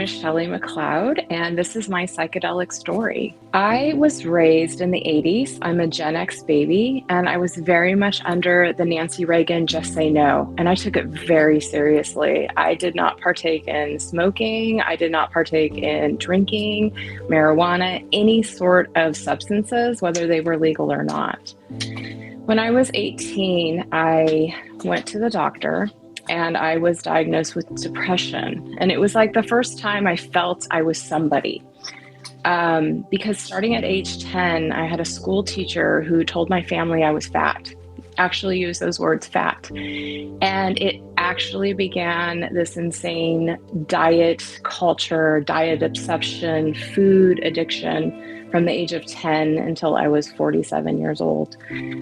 is Shelley McLeod, and this is my psychedelic story. I was raised in the 80s. I'm a Gen X baby, and I was very much under the Nancy Reagan just say no, and I took it very seriously. I did not partake in smoking. I did not partake in drinking, marijuana, any sort of substances, whether they were legal or not. When I was 18, I went to the doctor and I was diagnosed with depression. And it was like the first time I felt I was somebody. Because starting at age 10, I had a school teacher who told my family I was fat, actually used those words, fat. And it actually began this insane diet culture, diet obsession, food addiction from the age of 10 until I was 47 years old.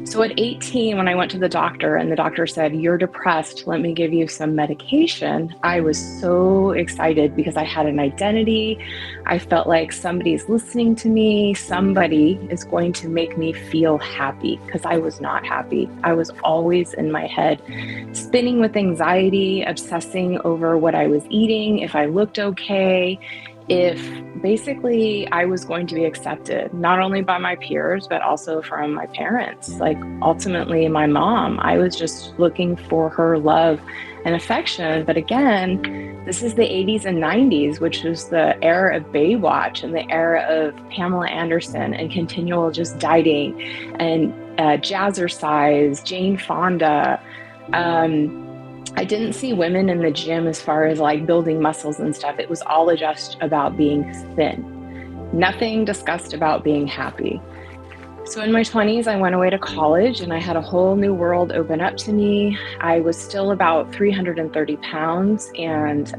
So at 18, when I went to the doctor and the doctor said, "You're depressed, let me give you some medication," I was so excited because I had an identity. I felt like somebody's listening to me. Somebody is going to make me feel happy, because I was not happy. I was always in my head, spinning with anxiety, obsessing over what I was eating, if I looked okay, if basically I was going to be accepted, not only by my peers, but also from my parents. Like ultimately my mom, I was just looking for her love and affection. But again, this is the 80s and 90s, which was the era of Baywatch and the era of Pamela Anderson and continual just dieting and jazzercise, Jane Fonda. I didn't see women in the gym as far as like building muscles and stuff. It was all just about being thin. Nothing discussed about being happy. So in my 20s, I went away to college and I had a whole new world open up to me. I was still about 330 pounds and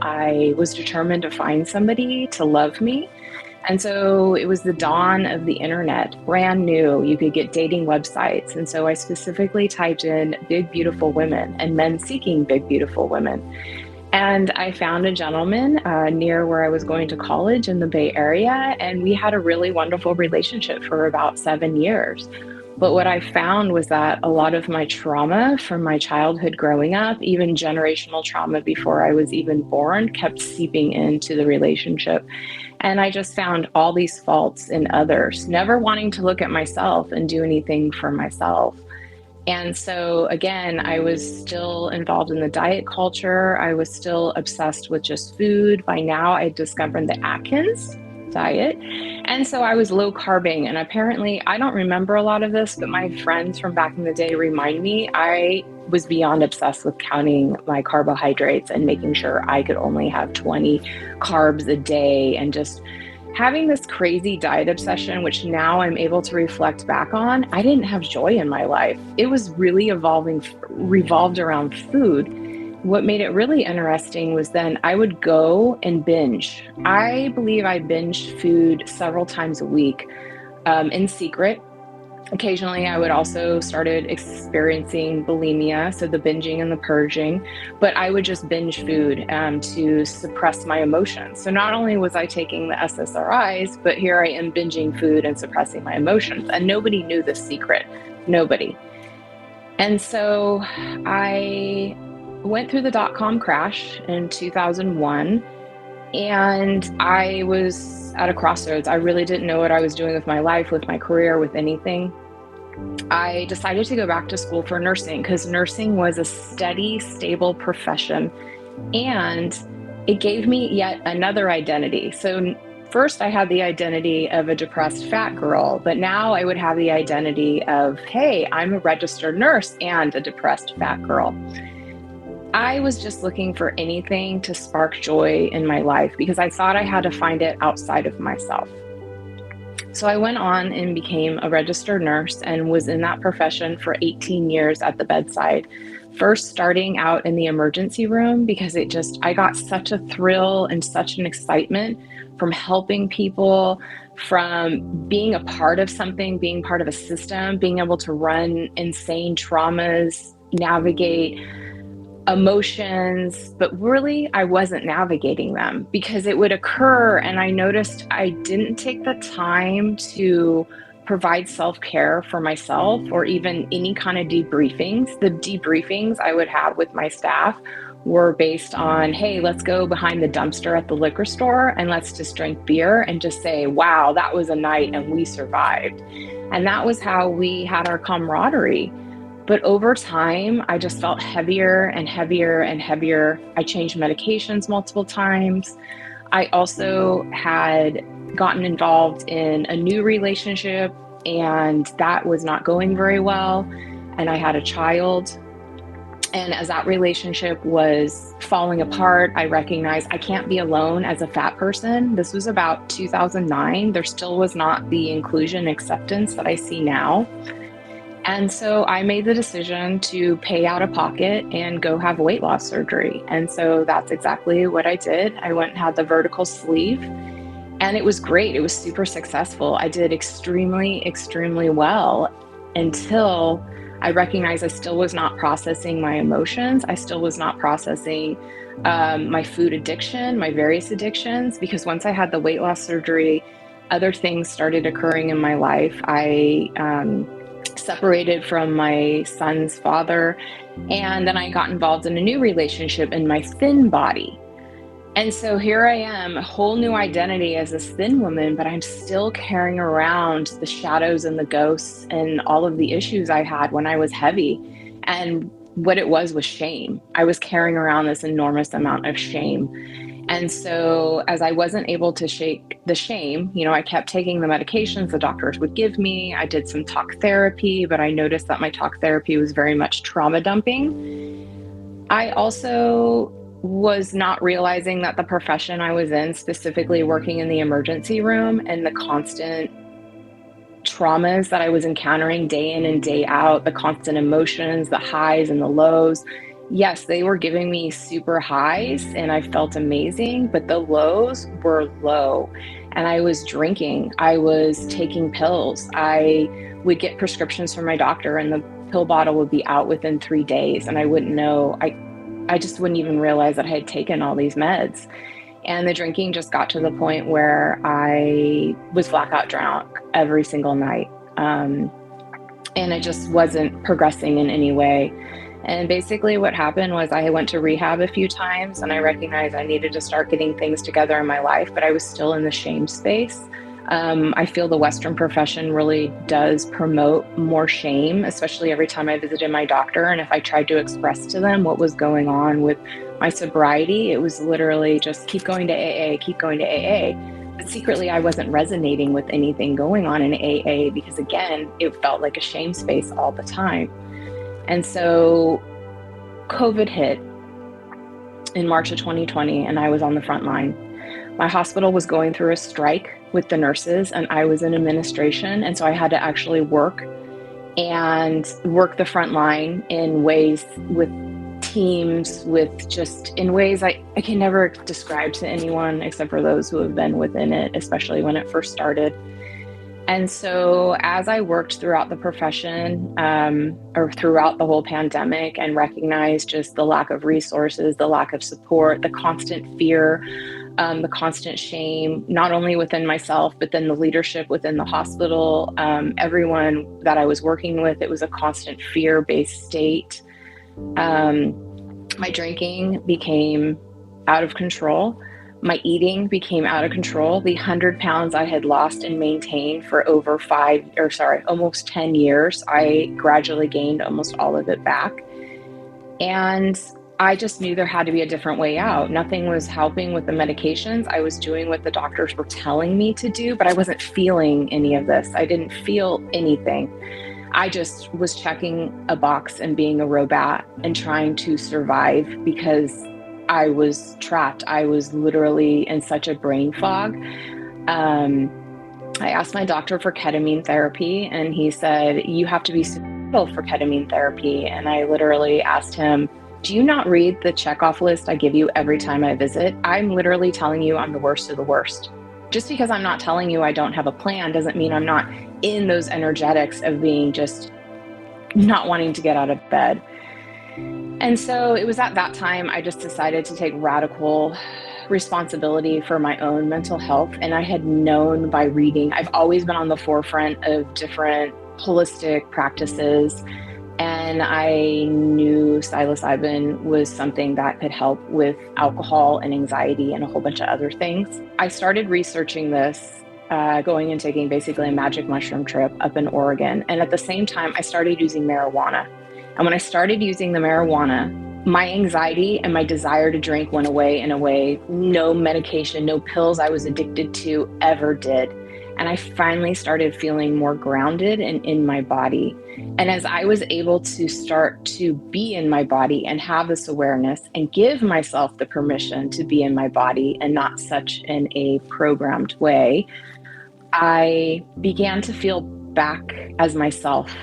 I was determined to find somebody to love me. And so it was the dawn of the internet, brand new. You could get dating websites. And so I specifically typed in big, beautiful women and men seeking big, beautiful women. And I found a gentleman near where I was going to college in the Bay Area. And we had a really wonderful relationship for about 7 years. But what I found was that a lot of my trauma from my childhood growing up, even generational trauma before I was even born, kept seeping into the relationship. And I just found all these faults in others, never wanting to look at myself and do anything for myself. And so again, I was still involved in the diet culture. I was still obsessed with just food. By now, I discovered the Atkins diet. And so I was low carbing. And apparently, I don't remember a lot of this, but my friends from back in the day remind me I was beyond obsessed with counting my carbohydrates and making sure I could only have 20 carbs a day and just having this crazy diet obsession, which now I'm able to reflect back on. I didn't have joy in my life. It was really revolved around food. What made it really interesting was then I would go and binge. I believe I binged food several times a week in secret. Occasionally, I would also started experiencing bulimia, so the binging and the purging, but I would just binge food to suppress my emotions. So not only was I taking the SSRIs, but here I am binging food and suppressing my emotions. And nobody knew the secret, nobody. And so I went through the dot-com crash in 2001. And I was at a crossroads. I really didn't know what I was doing with my life, with my career, with anything. I decided to go back to school for nursing because nursing was a steady, stable profession. And it gave me yet another identity. So first I had the identity of a depressed fat girl, but now I would have the identity of, hey, I'm a registered nurse and a depressed fat girl. I was just looking for anything to spark joy in my life because I thought I had to find it outside of myself. So I went on and became a registered nurse and was in that profession for 18 years at the bedside. First starting out in the emergency room because I got such a thrill and such an excitement from helping people, from being a part of something, being part of a system, being able to run insane traumas, navigate emotions, but really I wasn't navigating them because it would occur and I noticed I didn't take the time to provide self-care for myself or even any kind of debriefings. The debriefings I would have with my staff were based on, hey, let's go behind the dumpster at the liquor store and let's just drink beer and just say, wow, that was a night and we survived. And that was how we had our camaraderie. But over time, I just felt heavier and heavier and heavier. I changed medications multiple times. I also had gotten involved in a new relationship, and that was not going very well. And I had a child. And as that relationship was falling apart, I recognized I can't be alone as a fat person. This was about 2009. There still was not the inclusion acceptance that I see now. And so I made the decision to pay out of pocket and go have weight loss surgery. And so that's exactly what I did. I went and had the vertical sleeve, and it was great. It was super successful. I did extremely, extremely well until I recognized I still was not processing my emotions. I still was not processing my food addiction, my various addictions, because once I had the weight loss surgery, other things started occurring in my life. I separated from my son's father, and then I got involved in a new relationship in my thin body. And so here I am, a whole new identity as this thin woman, but I'm still carrying around the shadows and the ghosts and all of the issues I had when I was heavy. And what it was shame. I was carrying around this enormous amount of shame. And so as I wasn't able to shake the shame, I kept taking the medications the doctors would give me. I did some talk therapy, but I noticed that my talk therapy was very much trauma dumping. I also was not realizing that the profession I was in, specifically working in the emergency room, and the constant traumas that I was encountering day in and day out, the constant emotions, the highs and the lows. Yes, they were giving me super highs and I felt amazing, but the lows were low. And I was drinking, I was taking pills. I would get prescriptions from my doctor and the pill bottle would be out within 3 days and I wouldn't know. I just wouldn't even realize that I had taken all these meds. And the drinking just got to the point where I was blackout drunk every single night. And it just wasn't progressing in any way. And basically what happened was I went to rehab a few times and I recognized I needed to start getting things together in my life, but I was still in the shame space. I feel the Western profession really does promote more shame, especially every time I visited my doctor. And if I tried to express to them what was going on with my sobriety, it was literally just keep going to AA, keep going to AA. But secretly, I wasn't resonating with anything going on in AA because, again, it felt like a shame space all the time. And so COVID hit in March of 2020, and I was on the front line. My hospital was going through a strike with the nurses, and I was in administration. And so I had to actually work the front line in ways with teams, with just in ways I can never describe to anyone except for those who have been within it, especially when it first started. And so as I worked throughout the profession, or throughout the whole pandemic, and recognized just the lack of resources, the lack of support, the constant fear, the constant shame, not only within myself, but then the leadership within the hospital, everyone that I was working with, it was a constant fear-based state. My drinking became out of control. My eating became out of control. The 100 pounds I had lost and maintained for almost 10 years, I gradually gained almost all of it back. And I just knew there had to be a different way out. Nothing was helping with the medications. I was doing what the doctors were telling me to do, but I wasn't feeling any of this. I didn't feel anything. I just was checking a box and being a robot and trying to survive because I was trapped. I was literally in such a brain fog. I asked my doctor for ketamine therapy, and he said, you have to be suitable for ketamine therapy. And I literally asked him, do you not read the checkoff list I give you every time I visit? I'm literally telling you I'm the worst of the worst. Just because I'm not telling you I don't have a plan doesn't mean I'm not in those energetics of being just not wanting to get out of bed. And so it was at that time I just decided to take radical responsibility for my own mental health. And I had known by reading, I've always been on the forefront of different holistic practices. And I knew psilocybin was something that could help with alcohol and anxiety and a whole bunch of other things. I started researching this, going and taking basically a magic mushroom trip up in Oregon. And at the same time, I started using marijuana. And when I started using the marijuana, my anxiety and my desire to drink went away in a way no medication, no pills I was addicted to ever did. And I finally started feeling more grounded and in my body. And as I was able to start to be in my body and have this awareness and give myself the permission to be in my body and not such in a programmed way, I began to feel back as myself.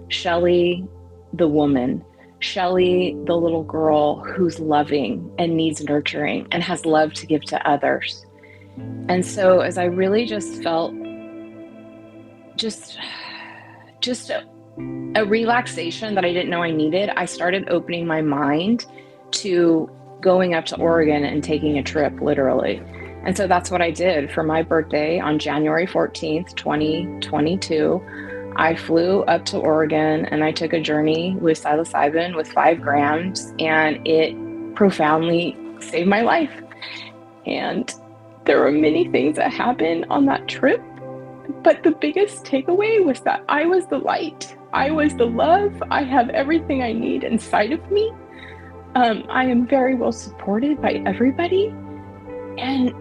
Shelley, the woman, Shelley, the little girl who's loving and needs nurturing and has love to give to others. And so as I really just felt just a relaxation that I didn't know I needed, I started opening my mind to going up to Oregon and taking a trip, literally. And so that's what I did for my birthday on January 14th, 2022. I flew up to Oregon and I took a journey with psilocybin with 5 grams, and it profoundly saved my life. And there were many things that happened on that trip, but the biggest takeaway was that I was the light. I was the love. I have everything I need inside of me. I am very well supported by everybody. And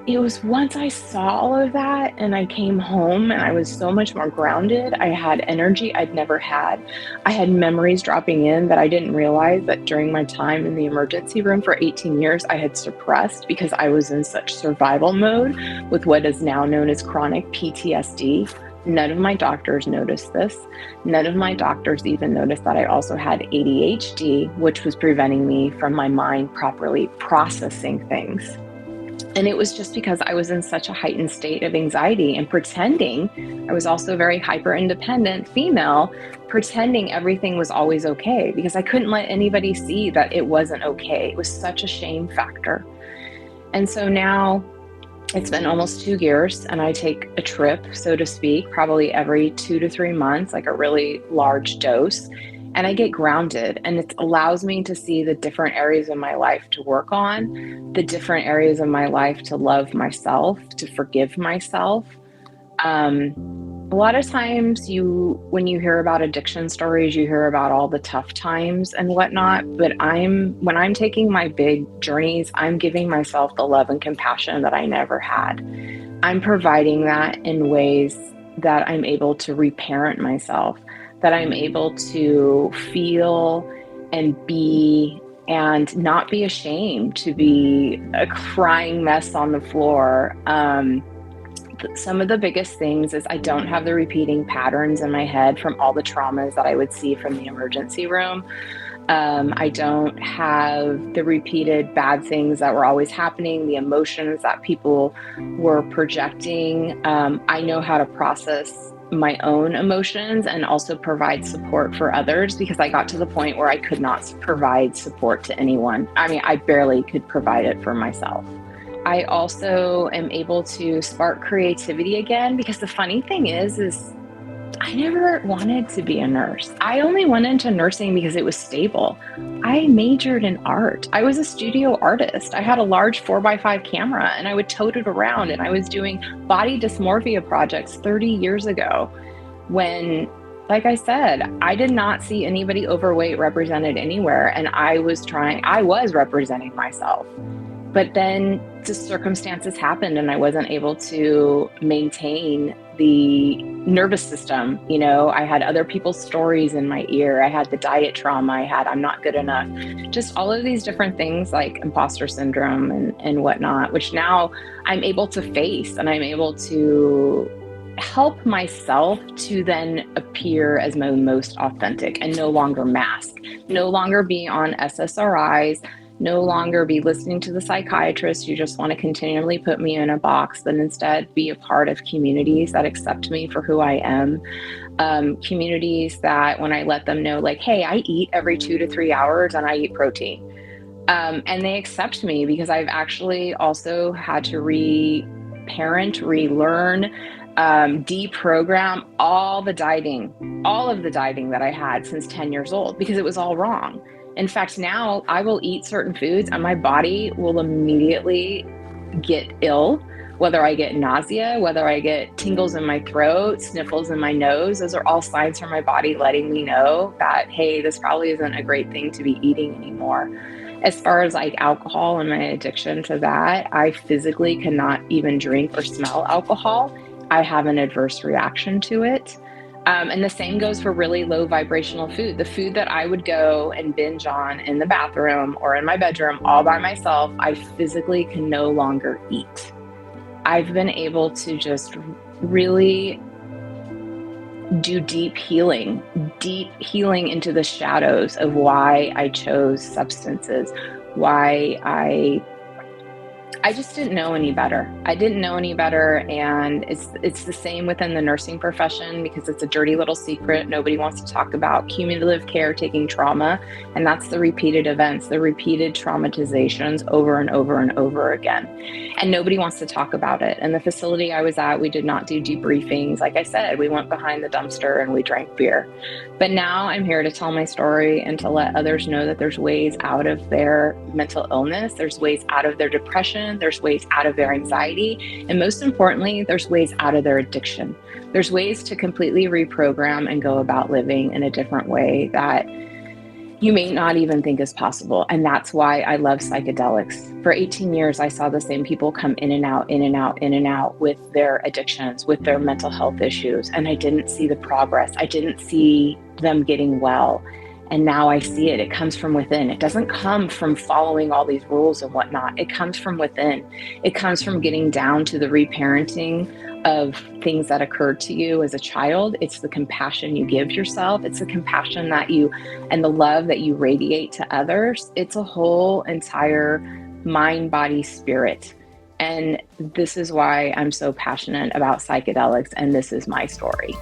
it was once I saw all of that and I came home and I was so much more grounded. I had energy I'd never had. I had memories dropping in that I didn't realize that during my time in the emergency room for 18 years, I had suppressed because I was in such survival mode with what is now known as chronic PTSD. None of my doctors noticed this. None of my doctors even noticed that I also had ADHD, which was preventing me from my mind properly processing things. And it was just because I was in such a heightened state of anxiety and pretending. I was also a very hyper independent female, pretending everything was always okay because I couldn't let anybody see that it wasn't okay. It was such a shame factor. And so now it's been almost 2 years and I take a trip, so to speak, probably every 2 to 3 months, like a really large dose. And I get grounded, and it allows me to see the different areas of my life to work on, the different areas of my life to love myself, to forgive myself. A lot of times when you hear about addiction stories, you hear about all the tough times and whatnot, but when I'm taking my big journeys, I'm giving myself the love and compassion that I never had. I'm providing that in ways that I'm able to reparent myself, that I'm able to feel and be and not be ashamed to be a crying mess on the floor. Some of the biggest things is I don't have the repeating patterns in my head from all the traumas that I would see from the emergency room. I don't have the repeated bad things that were always happening, the emotions that people were projecting. I know how to process my own emotions and also provide support for others because I got to the point where I could not provide support to anyone. I mean, I barely could provide it for myself. I also am able to spark creativity again because the funny thing is I never wanted to be a nurse. I only went into nursing because it was stable. I majored in art. I was a studio artist. I had a large 4x5 camera and I would tote it around, and I was doing body dysmorphia projects 30 years ago when, like I said, I did not see anybody overweight represented anywhere, and I was representing myself. But then the circumstances happened and I wasn't able to maintain the nervous system. You know, I had other people's stories in my ear. I had the diet trauma. I had, I'm not good enough. Just all of these different things like imposter syndrome and whatnot, which now I'm able to face, and I'm able to help myself to then appear as my most authentic and no longer mask, no longer be on SSRIs, no longer be listening to the psychiatrist who just want to continually put me in a box, but instead be a part of communities that accept me for who I am. Communities that when I let them know, like, hey, I eat every 2 to 3 hours and I eat protein. And they accept me because I've actually also had to reparent, relearn, deprogram all of the dieting that I had since 10 years old, because it was all wrong. In fact, now I will eat certain foods and my body will immediately get ill, whether I get nausea, whether I get tingles in my throat, sniffles in my nose. Those are all signs from my body letting me know that, hey, this probably isn't a great thing to be eating anymore. As far as like alcohol and my addiction to that, I physically cannot even drink or smell alcohol. I have an adverse reaction to it. And the same goes for really low vibrational food. The food that I would go and binge on in the bathroom or in my bedroom all by myself, I physically can no longer eat. I've been able to just really do deep healing into the shadows of why I chose substances, why I just didn't know any better. I didn't know any better. And it's the same within the nursing profession, because it's a dirty little secret. Nobody wants to talk about cumulative caretaking trauma. And that's the repeated events, the repeated traumatizations over and over and over again. And nobody wants to talk about it. And the facility I was at, we did not do debriefings. Like I said, we went behind the dumpster and we drank beer. But now I'm here to tell my story and to let others know that there's ways out of their mental illness. There's ways out of their depression. There's ways out of their anxiety. And most importantly, there's ways out of their addiction. There's ways to completely reprogram and go about living in a different way that you may not even think is possible. And that's why I love psychedelics. For 18 years, I saw the same people come in and out, in and out, in and out with their addictions, with their mental health issues. And I didn't see the progress. I didn't see them getting well. And now I see it. It comes from within. It doesn't come from following all these rules and whatnot. It comes from within. It comes from getting down to the reparenting of things that occurred to you as a child. It's the compassion you give yourself. It's the compassion that you, and the love that you radiate to others. It's a whole entire mind, body, spirit. And this is why I'm so passionate about psychedelics. And this is my story.